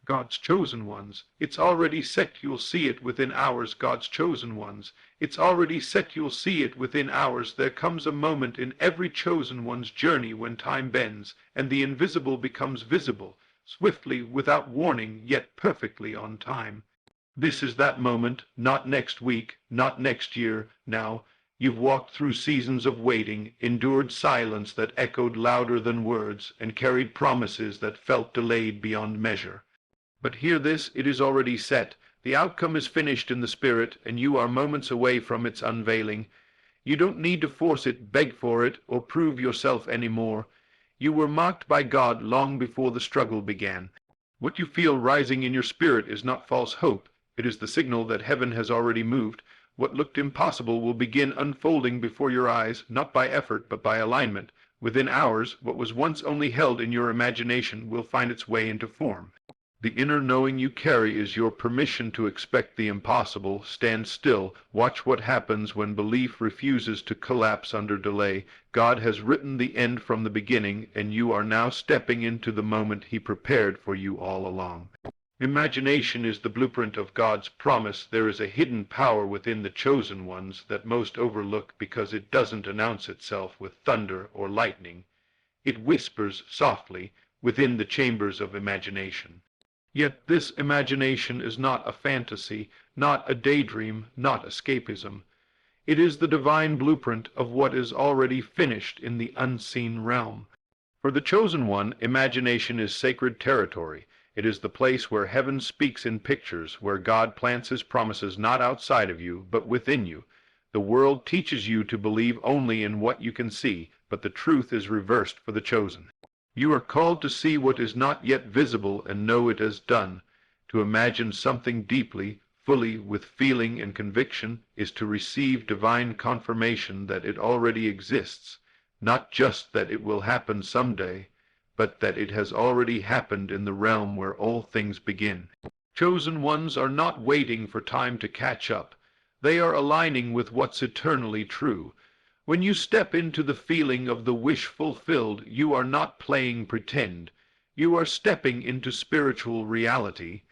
God's chosen ones. It's already set, you'll see it within hours, God's chosen ones. It's already set, you'll see it within hours. There comes a moment in every chosen one's journey when time bends, and the invisible becomes visible, swiftly, without warning, yet perfectly on time. This is that moment, not next week, not next year. Now, you've walked through seasons of waiting, endured silence that echoed louder than words, and carried promises that felt delayed beyond measure. But hear this, it is already set. The outcome is finished in the spirit, and you are moments away from its unveiling. You don't need to force it, beg for it, or prove yourself any more. You were marked by God long before the struggle began. What you feel rising in your spirit is not false hope. It is the signal that heaven has already moved. What looked impossible will begin unfolding before your eyes, not by effort, but by alignment. Within hours, what was once only held in your imagination will find its way into form. The inner knowing you carry is your permission to expect the impossible. Stand still. Watch what happens when belief refuses to collapse under delay. God has written the end from the beginning, and you are now stepping into the moment He prepared for you all along. Imagination is the blueprint of God's promise. There is a hidden power within the chosen ones that most overlook because it doesn't announce itself with thunder or lightning. It whispers softly within the chambers of imagination. Yet this imagination is not a fantasy, not a daydream, not escapism. It is the divine blueprint of what is already finished in the unseen realm. For the chosen one, imagination is sacred territory. It is the place where heaven speaks in pictures, where God plants His promises not outside of you, but within you. The world teaches you to believe only in what you can see, but the truth is reversed for the chosen. You are called to see what is not yet visible and know it as done. To imagine something deeply, fully, with feeling and conviction, is to receive divine confirmation that it already exists, not just that it will happen someday, but that it has already happened in the realm where all things begin. Chosen ones are not waiting for time to catch up. They are aligning with what's eternally true. When you step into the feeling of the wish fulfilled, you are not playing pretend. You are stepping into spiritual reality.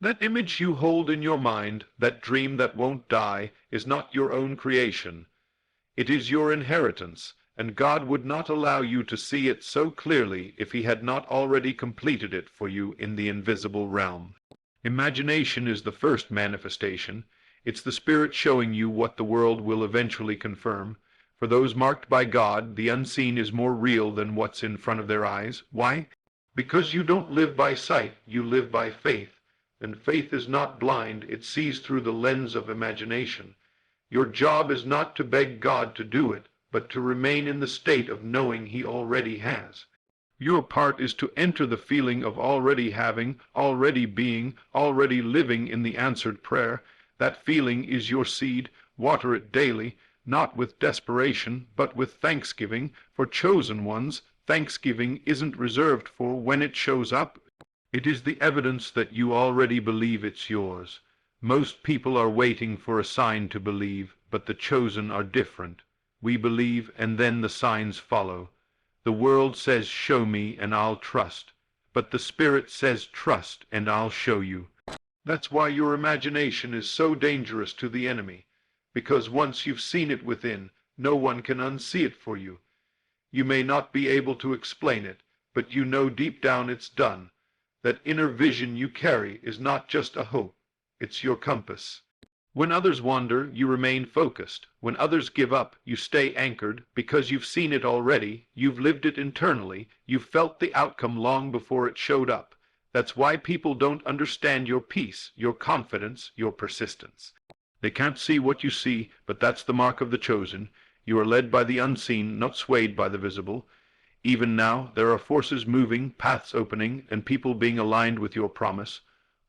That image you hold in your mind, that dream that won't die, is not your own creation. It is your inheritance, and God would not allow you to see it so clearly if He had not already completed it for you in the invisible realm. Imagination is the first manifestation. It's the Spirit showing you what the world will eventually confirm. For those marked by God, the unseen is more real than what's in front of their eyes. Why? Because you don't live by sight, you live by faith. And faith is not blind, it sees through the lens of imagination. Your job is not to beg God to do it, but to remain in the state of knowing He already has. Your part is to enter the feeling of already having, already being, already living in the answered prayer. That feeling is your seed. Water it daily. Not with desperation, but with thanksgiving. For chosen ones, thanksgiving isn't reserved for when it shows up. It is the evidence that you already believe it's yours. Most people are waiting for a sign to believe, but the chosen are different. We believe, and then the signs follow. The world says, "Show me, and I'll trust." But the Spirit says, "Trust, and I'll show you." That's why your imagination is so dangerous to the enemy. Because once you've seen it within, no one can unsee it for you. You may not be able to explain it, but you know deep down it's done. That inner vision you carry is not just a hope, it's your compass. When others wander, you remain focused. When others give up, you stay anchored, because you've seen it already, you've lived it internally, you've felt the outcome long before it showed up. That's why people don't understand your peace, your confidence, your persistence. They can't see what you see, but that's the mark of the chosen. You are led by the unseen, not swayed by the visible. Even now, there are forces moving, paths opening, and people being aligned with your promise,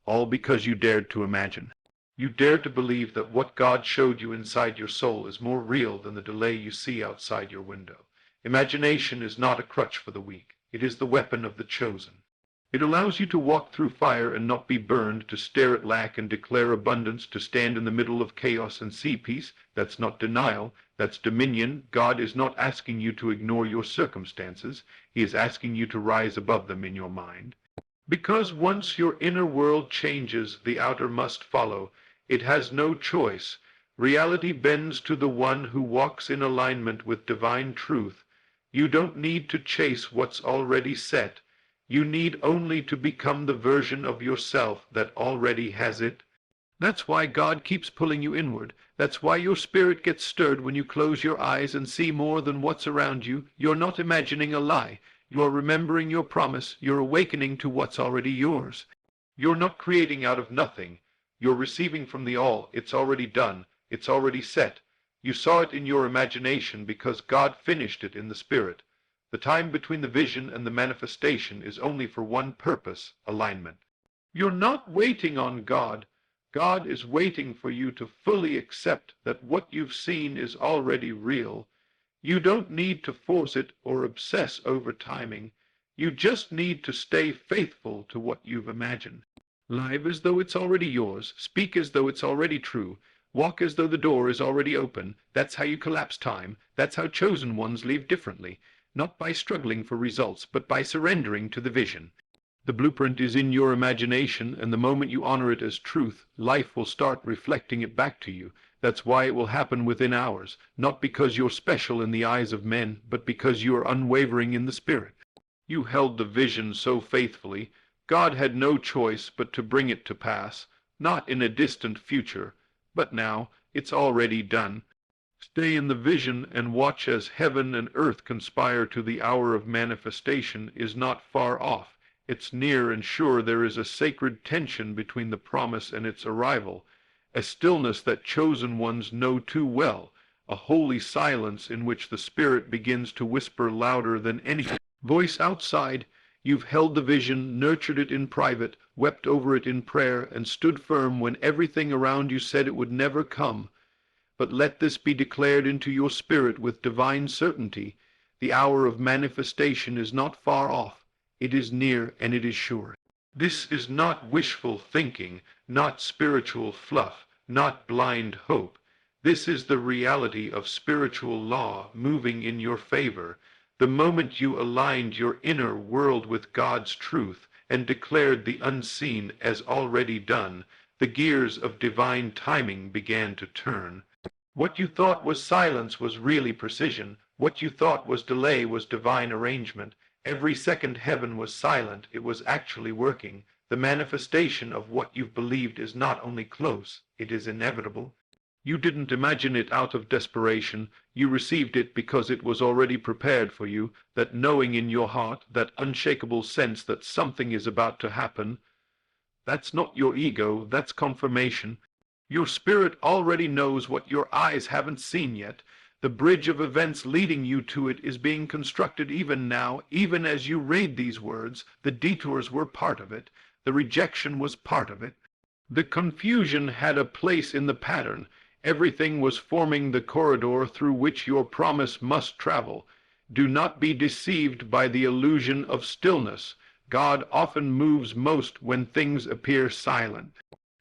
all because you dared to imagine. You dared to believe that what God showed you inside your soul is more real than the delay you see outside your window. Imagination is not a crutch for the weak. It is the weapon of the chosen. It allows you to walk through fire and not be burned, to stare at lack and declare abundance, to stand in the middle of chaos and see peace. That's not denial, that's dominion. God is not asking you to ignore your circumstances. He is asking you to rise above them in your mind. Because once your inner world changes, the outer must follow. It has no choice. Reality bends to the one who walks in alignment with divine truth. You don't need to chase what's already set. You need only to become the version of yourself that already has it. That's why God keeps pulling you inward. That's why your spirit gets stirred when you close your eyes and see more than what's around you. You're not imagining a lie. You're remembering your promise. You're awakening to what's already yours. You're not creating out of nothing. You're receiving from the all. It's already done. It's already set. You saw it in your imagination because God finished it in the spirit. The time between the vision and the manifestation is only for one purpose, alignment. You're not waiting on God. God is waiting for you to fully accept that what you've seen is already real. You don't need to force it or obsess over timing. You just need to stay faithful to what you've imagined. Live as though it's already yours. Speak as though it's already true. Walk as though the door is already open. That's how you collapse time. That's how chosen ones live differently. Not by struggling for results, but by surrendering to the vision. The blueprint is in your imagination, and the moment you honor it as truth, life will start reflecting it back to you. That's why it will happen within hours, not because you're special in the eyes of men, but because you are unwavering in the spirit. You held the vision so faithfully, God had no choice but to bring it to pass, not in a distant future, but now. It's already done. Stay in the vision and watch as heaven and earth conspire to the hour of manifestation is not far off. It's near and sure. There is a sacred tension between the promise and its arrival, a stillness that chosen ones know too well, a holy silence in which the spirit begins to whisper louder than any voice outside. You've held the vision, nurtured it in private, wept over it in prayer, and stood firm when everything around you said it would never come. But let this be declared into your spirit with divine certainty. The hour of manifestation is not far off. It is near and it is sure. This is not wishful thinking, not spiritual fluff, not blind hope. This is the reality of spiritual law moving in your favor. The moment you aligned your inner world with God's truth and declared the unseen as already done, the gears of divine timing began to turn. What you thought was silence was really precision. What you thought was delay was divine arrangement. Every second heaven was silent. It was actually working. The manifestation of what you've believed is not only close, it is inevitable. You didn't imagine it out of desperation. You received it because it was already prepared for you, that knowing in your heart, that unshakable sense that something is about to happen. That's not your ego, that's confirmation. Your spirit already knows what your eyes haven't seen yet. The bridge of events leading you to it is being constructed even now. Even as you read these words, the detours were part of it. The rejection was part of it. The confusion had a place in the pattern. Everything was forming the corridor through which your promise must travel. Do not be deceived by the illusion of stillness. God often moves most when things appear silent.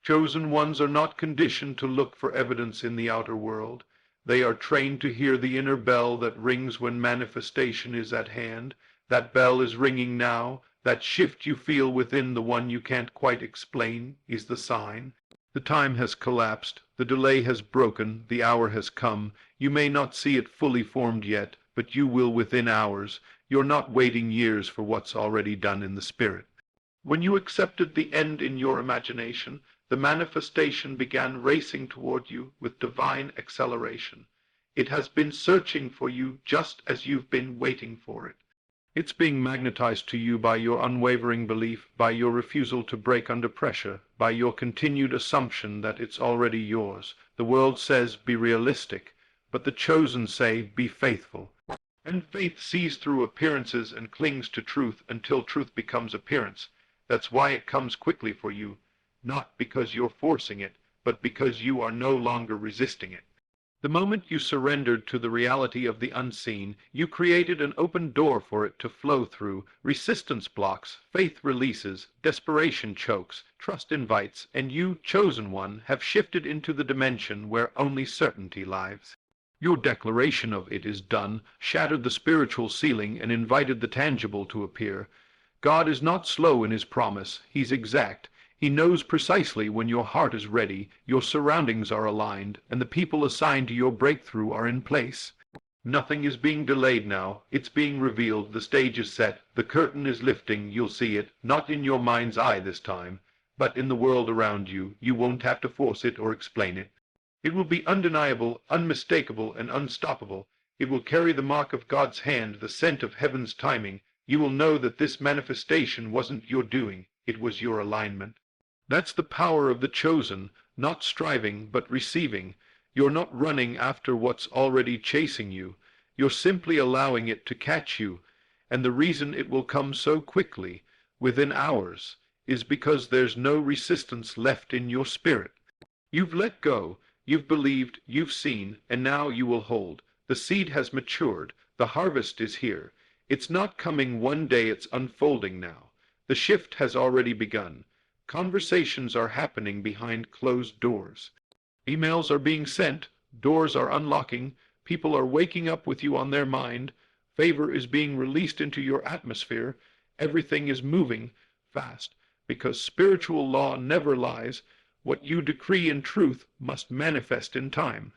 Chosen ones are not conditioned to look for evidence in the outer world. They are trained to hear the inner bell that rings when manifestation is at hand. That bell is ringing now. That shift you feel within, the one you can't quite explain, is the sign. The time has collapsed. The delay has broken. The hour has come. You may not see it fully formed yet, but you will within hours. You're not waiting years for what's already done in the spirit. When you accepted the end in your imagination, the manifestation began racing toward you with divine acceleration. It has been searching for you just as you've been waiting for it. It's being magnetized to you by your unwavering belief, by your refusal to break under pressure, by your continued assumption that it's already yours. The world says, be realistic, but the chosen say, be faithful. And faith sees through appearances and clings to truth until truth becomes appearance. That's why it comes quickly for you. Not because you're forcing it, but because you are no longer resisting it. The moment you surrendered to the reality of the unseen, you created an open door for it to flow through. Resistance blocks, faith releases, desperation chokes, trust invites, and you, chosen one, have shifted into the dimension where only certainty lies. Your declaration of it is done, shattered the spiritual ceiling and invited the tangible to appear. God is not slow in his promise, he's exact. He knows precisely when your heart is ready, your surroundings are aligned, and the people assigned to your breakthrough are in place. Nothing is being delayed now. It's being revealed. The stage is set. The curtain is lifting. You'll see it, not in your mind's eye this time, but in the world around you. You won't have to force it or explain it. It will be undeniable, unmistakable, and unstoppable. It will carry the mark of God's hand, the scent of heaven's timing. You will know that this manifestation wasn't your doing. It was your alignment. That's the power of the chosen, not striving, but receiving. You're not running after what's already chasing you. You're simply allowing it to catch you. And the reason it will come so quickly, within hours, is because there's no resistance left in your spirit. You've let go, you've believed, you've seen, and now you will hold. The seed has matured. The harvest is here. It's not coming one day, it's unfolding now. The shift has already begun. Conversations are happening behind closed doors. Emails are being sent, doors are unlocking, people are waking up with you on their mind, favor is being released into your atmosphere, everything is moving fast, because spiritual law never lies. What you decree in truth must manifest in time.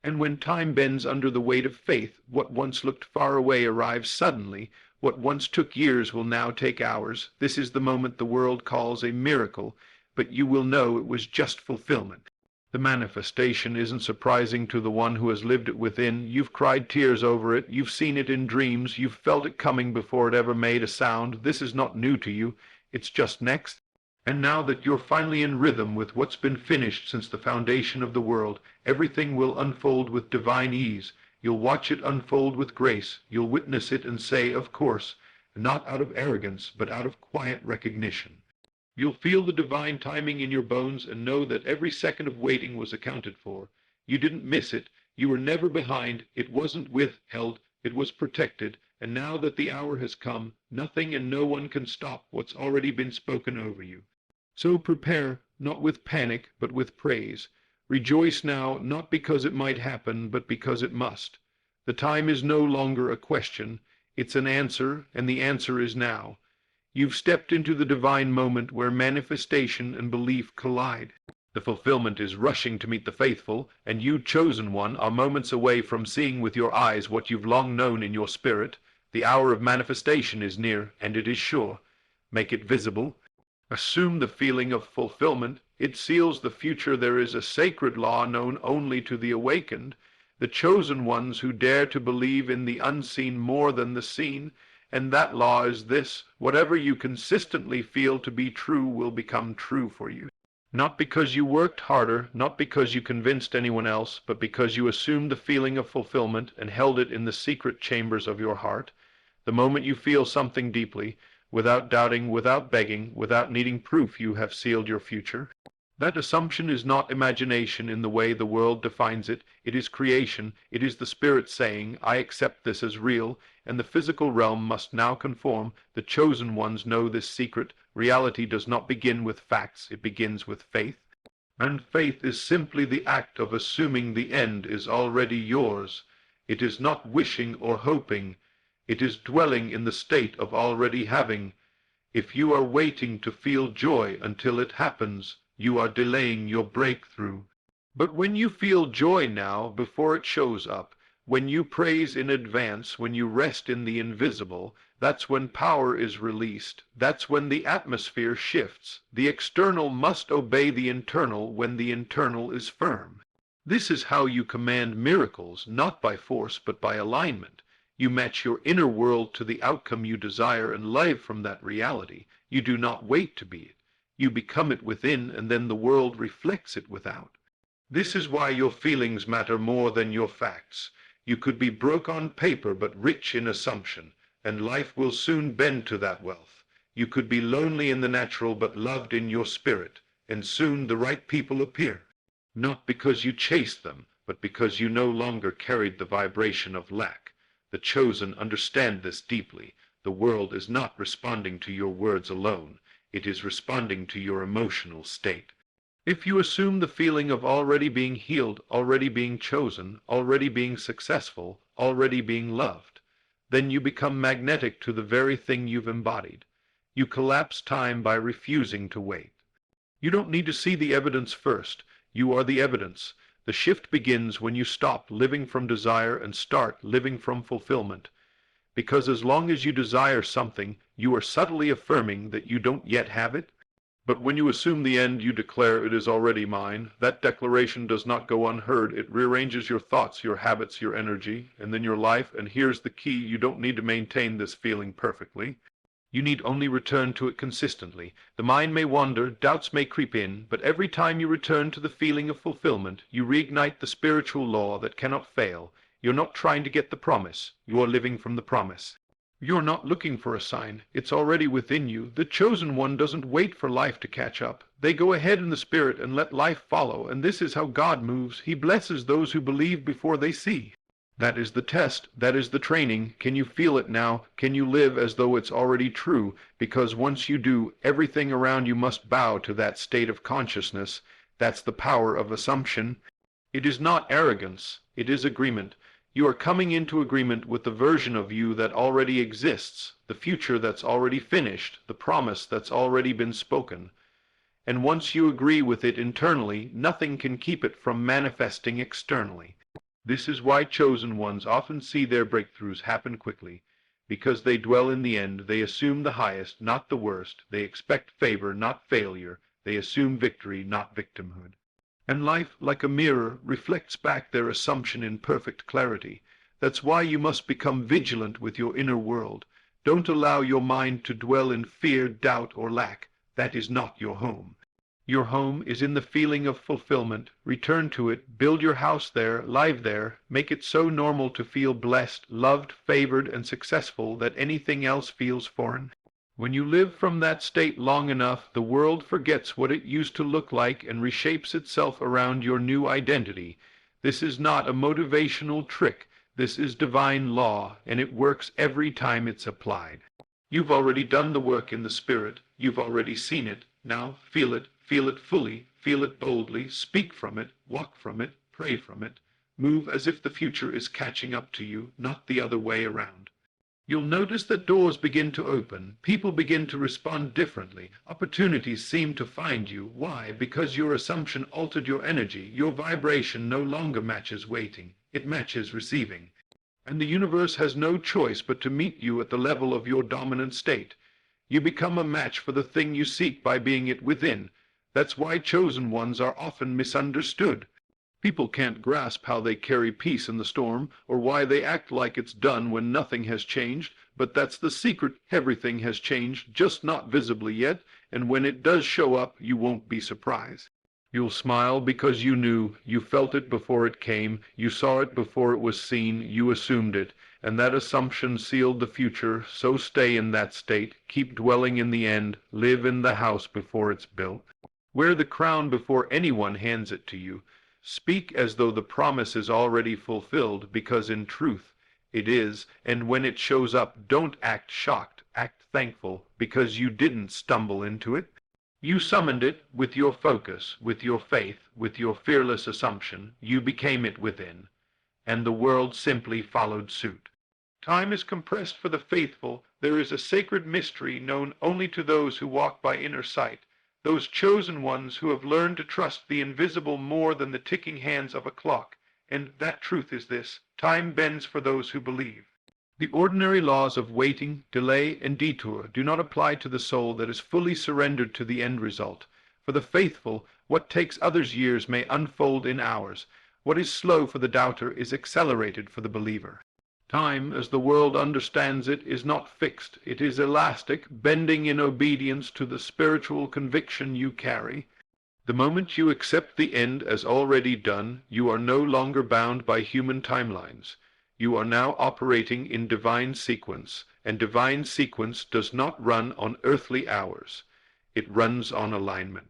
And when time bends under the weight of faith, what once looked far away arrives suddenly. What once took years will now take hours. This is the moment the world calls a miracle, but you will know it was just fulfillment. The manifestation isn't surprising to the one who has lived it within. You've cried tears over it. You've seen it in dreams. You've felt it coming before it ever made a sound. This is not new to you. It's just next. And now that you're finally in rhythm with what's been finished since the foundation of the world, everything will unfold with divine ease. You'll watch it unfold with grace. You'll witness it and say, of course, not out of arrogance, but out of quiet recognition. You'll feel the divine timing in your bones and know that every second of waiting was accounted for. You didn't miss it. You were never behind. It wasn't withheld. It was protected. And now that the hour has come, nothing and no one can stop what's already been spoken over you. So prepare, not with panic, but with praise. Rejoice now, not because it might happen, but because it must. The time is no longer a question. It's an answer, and the answer is now. You've stepped into the divine moment where manifestation and belief collide. The fulfillment is rushing to meet the faithful, and you, chosen one, are moments away from seeing with your eyes what you've long known in your spirit. The hour of manifestation is near, and it is sure. Make it visible. Assume the feeling of fulfillment. It seals the future. There is a sacred law known only to the awakened, the chosen ones who dare to believe in the unseen more than the seen. And that law is this: whatever you consistently feel to be true will become true for you. Not because you worked harder, not because you convinced anyone else, but because you assumed the feeling of fulfillment and held it in the secret chambers of your heart. The moment you feel something deeply, without doubting, without begging, without needing proof, you have sealed your future. That assumption is not imagination in the way the world defines it. It is creation. It is the Spirit saying, I accept this as real, and the physical realm must now conform. The chosen ones know this secret. Reality does not begin with facts. It begins with faith. And faith is simply the act of assuming the end is already yours. It is not wishing or hoping. It is dwelling in the state of already having. If you are waiting to feel joy until it happens, you are delaying your breakthrough. But when you feel joy now, before it shows up, when you praise in advance, when you rest in the invisible, that's when power is released. That's when the atmosphere shifts. The external must obey the internal when the internal is firm. This is how you command miracles, not by force, but by alignment. You match your inner world to the outcome you desire and live from that reality. You do not wait to be it. You become it within, and then the world reflects it without. This is why your feelings matter more than your facts. You could be broke on paper but rich in assumption, and life will soon bend to that wealth. You could be lonely in the natural but loved in your spirit, and soon the right people appear. Not because you chased them, but because you no longer carried the vibration of lack. The chosen understand this deeply. The world is not responding to your words alone. It is responding to your emotional state. If you assume the feeling of already being healed, already being chosen, already being successful, already being loved, then you become magnetic to the very thing you've embodied. You collapse time by refusing to wait. You don't need to see the evidence first. You are the evidence. The shift begins when you stop living from desire and start living from fulfillment. Because as long as you desire something, you are subtly affirming that you don't yet have it. But when you assume the end, you declare it is already mine. That declaration does not go unheard. It rearranges your thoughts, your habits, your energy, and then your life. And here's the key: you don't need to maintain this feeling perfectly. You need only return to it consistently. The mind may wander, doubts may creep in, but every time you return to the feeling of fulfillment, you reignite the spiritual law that cannot fail. You're not trying to get the promise. You are living from the promise. You're not looking for a sign. It's already within you. The chosen one doesn't wait for life to catch up. They go ahead in the spirit and let life follow, and this is how God moves. He blesses those who believe before they see. That is the test. That is the training. Can you feel it now? Can you live as though it's already true? Because once you do, everything around you must bow to that state of consciousness. That's the power of assumption. It is not arrogance. It is agreement. You are coming into agreement with the version of you that already exists, the future that's already finished, the promise that's already been spoken. And once you agree with it internally, nothing can keep it from manifesting externally. This is why chosen ones often see their breakthroughs happen quickly. Because they dwell in the end, they assume the highest, not the worst. They expect favor, not failure. They assume victory, not victimhood. And life, like a mirror, reflects back their assumption in perfect clarity. That's why you must become vigilant with your inner world. Don't allow your mind to dwell in fear, doubt, or lack. That is not your home. Your home is in the feeling of fulfillment. Return to it, build your house there, live there, make it so normal to feel blessed, loved, favored, and successful that anything else feels foreign. When you live from that state long enough, the world forgets what it used to look like and reshapes itself around your new identity. This is not a motivational trick. This is divine law, and it works every time it's applied. You've already done the work in the spirit. You've already seen it. Now feel it fully, feel it boldly, speak from it, walk from it, pray from it. Move as if the future is catching up to you, not the other way around. You'll notice that doors begin to open. People begin to respond differently. Opportunities seem to find you. Why? Because your assumption altered your energy. Your vibration no longer matches waiting. It matches receiving. And the universe has no choice but to meet you at the level of your dominant state. You become a match for the thing you seek by being it within. That's why chosen ones are often misunderstood. People can't grasp how they carry peace in the storm, or why they act like it's done when nothing has changed, but that's the secret. Everything has changed, just not visibly yet, and when it does show up, you won't be surprised. You'll smile because you knew, you felt it before it came, you saw it before it was seen, you assumed it, and that assumption sealed the future. So stay in that state, keep dwelling in the end, live in the house before it's built. Wear the crown before anyone hands it to you. Speak as though the promise is already fulfilled, because in truth it is, and when it shows up, don't act shocked, act thankful, because you didn't stumble into it. You summoned it with your focus, with your faith, with your fearless assumption. You became it within, and the world simply followed suit. Time is compressed for the faithful. There is a sacred mystery known only to those who walk by inner sight. Those chosen ones who have learned to trust the invisible more than the ticking hands of a clock. And that truth is this: time bends for those who believe. The ordinary laws of waiting, delay, and detour do not apply to the soul that is fully surrendered to the end result. For the faithful, what takes others years may unfold in hours. What is slow for the doubter is accelerated for the believer. Time, as the world understands it, is not fixed. It is elastic, bending in obedience to the spiritual conviction you carry. The moment you accept the end as already done, you are no longer bound by human timelines. You are now operating in divine sequence, and divine sequence does not run on earthly hours. It runs on alignment.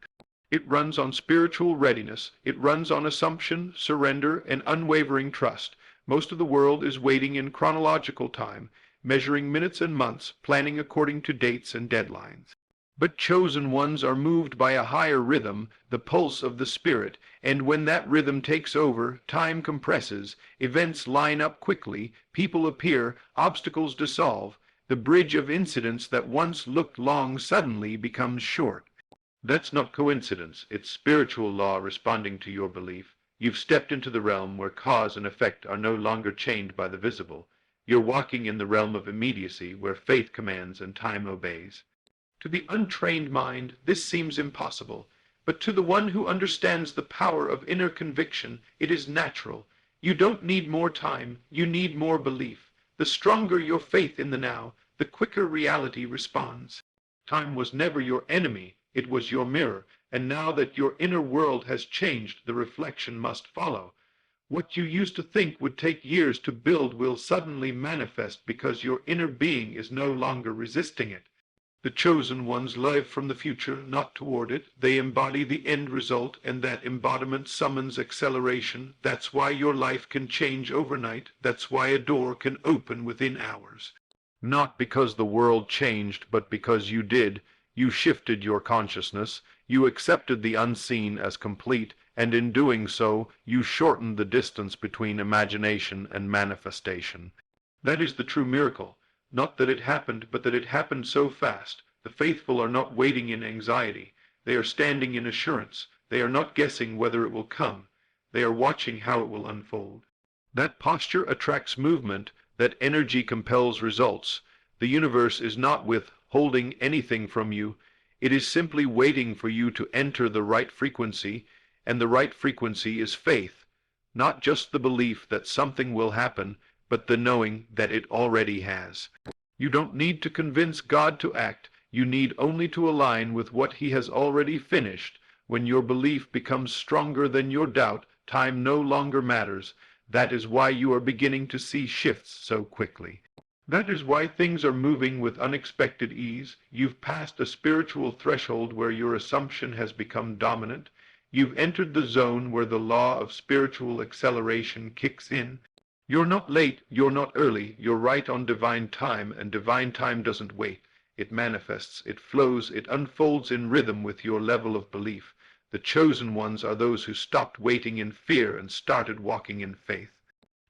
It runs on spiritual readiness. It runs on assumption, surrender, and unwavering trust. Most of the world is waiting in chronological time, measuring minutes and months, planning according to dates and deadlines. But chosen ones are moved by a higher rhythm, the pulse of the spirit, and when that rhythm takes over, time compresses, events line up quickly, people appear, obstacles dissolve. The bridge of incidents that once looked long suddenly becomes short. That's not coincidence. It's spiritual law responding to your belief. You've stepped into the realm where cause and effect are no longer chained by the visible. You're walking in the realm of immediacy where faith commands and time obeys. To the untrained mind, this seems impossible, but to the one who understands the power of inner conviction, it is natural. You don't need more time, you need more belief. The stronger your faith in the now, the quicker reality responds. Time was never your enemy, it was your mirror, and now that your inner world has changed, the reflection must follow. What you used to think would take years to build will suddenly manifest because your inner being is no longer resisting it. The chosen ones live from the future, not toward it. They embody the end result, and that embodiment summons acceleration. That's why your life can change overnight. That's why a door can open within hours. Not because the world changed, but because you did. You shifted your consciousness. You accepted the unseen as complete, and in doing so, you shortened the distance between imagination and manifestation. That is the true miracle. Not that it happened, but that it happened so fast. The faithful are not waiting in anxiety. They are standing in assurance. They are not guessing whether it will come. They are watching how it will unfold. That posture attracts movement. That energy compels results. The universe is not withholding anything from you. It is simply waiting for you to enter the right frequency, and the right frequency is faith. Not just the belief that something will happen, but the knowing that it already has. You don't need to convince God to act. You need only to align with what He has already finished. When your belief becomes stronger than your doubt, time no longer matters. That is why you are beginning to see shifts so quickly. That is why things are moving with unexpected ease. You've passed a spiritual threshold where your assumption has become dominant. You've entered the zone where the law of spiritual acceleration kicks in. You're not late, you're not early, you're right on divine time, and divine time doesn't wait. It manifests, it flows, it unfolds in rhythm with your level of belief. The chosen ones are those who stopped waiting in fear and started walking in faith.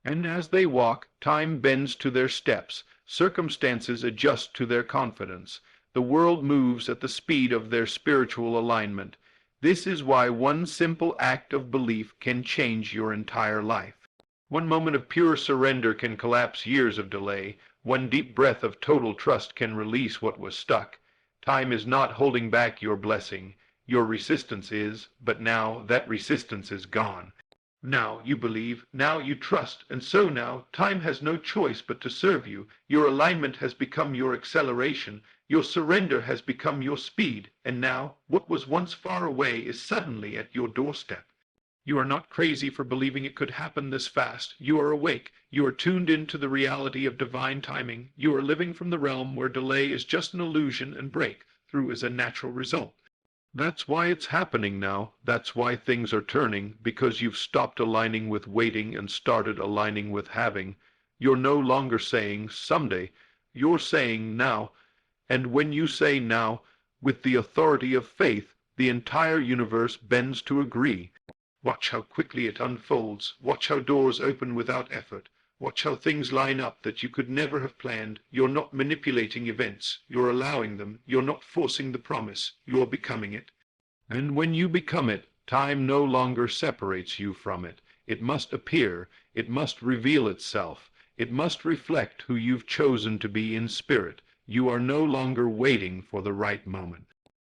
And as they walk, time bends to their steps, circumstances adjust to their confidence. The world moves at the speed of their spiritual alignment. This is why one simple act of belief can change your entire life. One moment of pure surrender can collapse years of delay. One deep breath of total trust can release what was stuck. Time is not holding back your blessing. Your resistance is, but now that resistance is gone. Now you believe, now you trust, and so now time has no choice but to serve you. Your alignment has become your acceleration. Your surrender has become your speed. And now, what was once far away is suddenly at your doorstep. You are not crazy for believing it could happen this fast. You are awake. You are tuned into the reality of divine timing. You are living from the realm where delay is just an illusion and breakthrough is a natural result. That's why it's happening now. That's why things are turning, because you've stopped aligning with waiting and started aligning with having. You're no longer saying someday. You're saying now. And when you say now, with the authority of faith, the entire universe bends to agree. Watch how quickly it unfolds. Watch how doors open without effort. Watch how things line up that you could never have planned. You're not manipulating events. You're allowing them. You're not forcing the promise. You're becoming it. And when you become it, time no longer separates you from it. It must appear. It must reveal itself. It must reflect who you've chosen to be in spirit. You are no longer waiting for the right moment.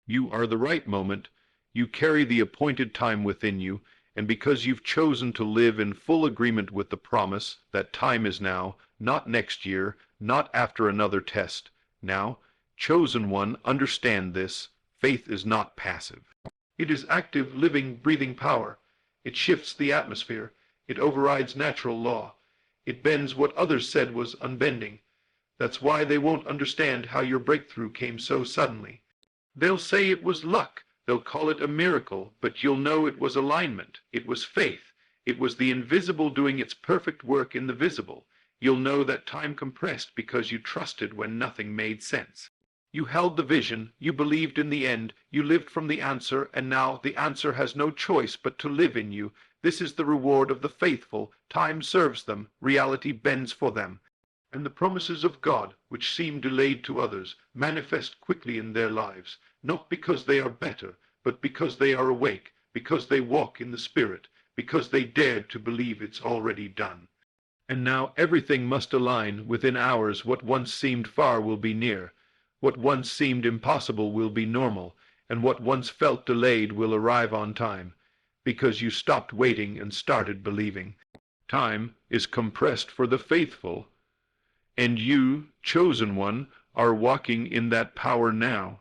You are the right moment. You carry the appointed time within you. And because you've chosen to live in full agreement with the promise that time is now, not next year, not after another test, now, chosen one, understand this, faith is not passive. It is active, living, breathing power. It shifts the atmosphere. It overrides natural law. It bends what others said was unbending. That's why they won't understand how your breakthrough came so suddenly. They'll say it was luck. They'll call it a miracle, but you'll know it was alignment. It was faith. It was the invisible doing its perfect work in the visible. You'll know that time compressed because you trusted when nothing made sense. You held the vision, you believed in the end, you lived from the answer, and now the answer has no choice but to live in you. This is the reward of the faithful. Time serves them, reality bends for them. And the promises of God, which seem delayed to others, manifest quickly in their lives, not because they are better, but because they are awake, because they walk in the Spirit, because they dared to believe it's already done. And now everything must align. Within hours, what once seemed far will be near. What once seemed impossible will be normal, and what once felt delayed will arrive on time, because you stopped waiting and started believing. Time is compressed for the faithful, and you, chosen one, are walking in that power now.